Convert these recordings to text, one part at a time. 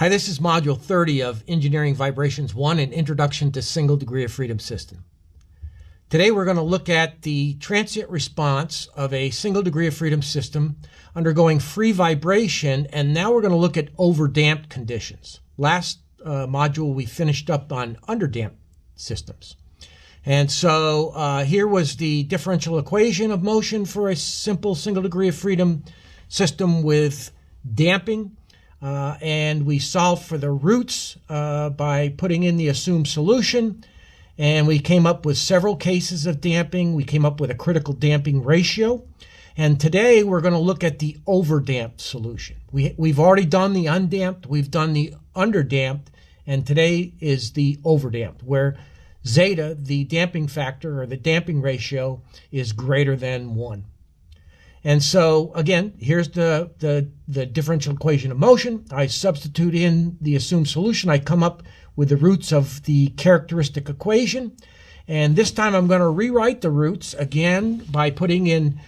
Hi, this is Module 30 of Engineering Vibrations 1, an Introduction to Single Degree of Freedom System. Today we're going to look at the transient response of a single degree of freedom system undergoing free vibration, and now we're going to look at overdamped conditions. Last module we finished up on underdamped systems. And so here was the differential equation of motion for a simple single degree of freedom system with damping. And we solved for the roots by putting in the assumed solution, and we came up with several cases of damping. We came up with a critical damping ratio, and today we're going to look at the overdamped solution. We've already done the undamped, we've done the underdamped, and today is the overdamped, where zeta, the damping factor or the damping ratio, is greater than 1. And so, again, here's the differential equation of motion. I substitute in the assumed solution. I come up with the roots of the characteristic equation. And this time I'm going to rewrite the roots again by putting in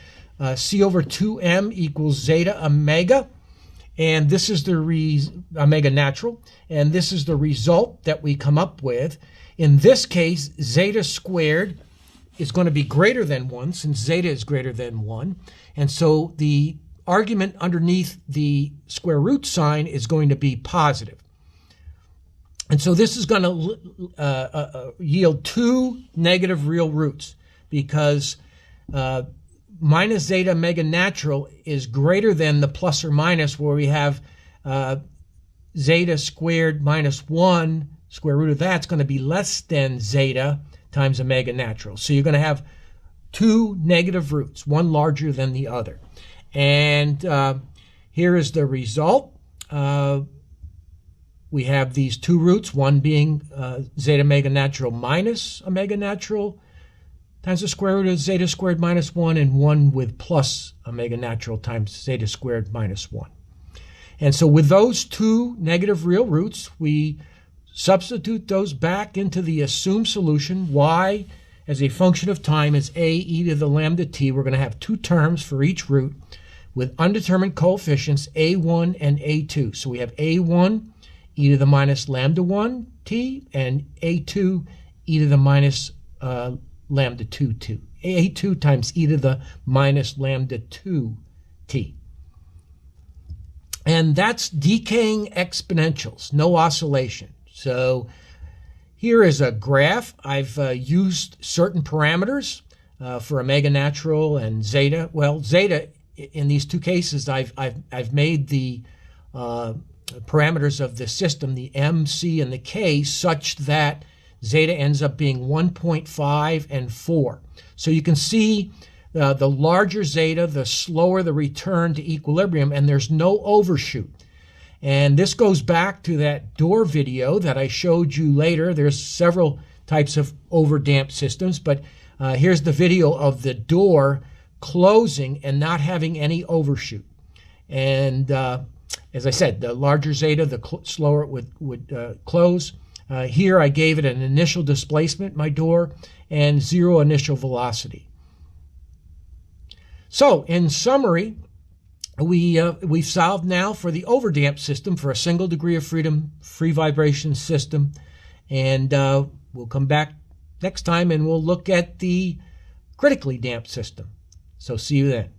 C over 2m equals zeta omega. And this is the omega natural. And this is the result that we come up with. In this case, zeta squared is going to be greater than 1 since zeta is greater than 1. And so the argument underneath the square root sign is going to be positive. And so this is going to yield two negative real roots because minus zeta omega natural is greater than the plus or minus where we have zeta squared minus 1, square root of that's going to be less than zeta times omega natural. So you're going to have two negative roots, one larger than the other. And here is the result. We have these two roots, one being zeta omega natural minus omega natural times the square root of zeta squared minus 1, and one with plus omega natural times zeta squared minus 1. And so with those two negative real roots, we substitute those back into the assumed solution. Y as a function of time is a e to the lambda t. We're going to have two terms for each root with undetermined coefficients a1 and a2. So we have a1 e to the minus lambda 1 t and a2 e to the minus lambda 2 t. a2 times e to the minus lambda 2 t. And that's decaying exponentials, no oscillation. So here is a graph. I've used certain parameters for omega natural and zeta. Well, zeta in these two cases, I've made the parameters of the system, the m, c, and the k, such that zeta ends up being 1.5 and 4. So you can see the larger zeta, the slower the return to equilibrium, and there's no overshoot. And this goes back to that door video that I showed you later. There's several types of overdamped systems, but here's the video of the door closing and not having any overshoot. And as I said, the larger zeta, the slower it would close. Here I gave it an initial displacement, my door, and zero initial velocity. So in summary, we've solved now for the overdamped system for a single degree of freedom, free vibration system. And we'll come back next time and we'll look at the critically damped system. So see you then.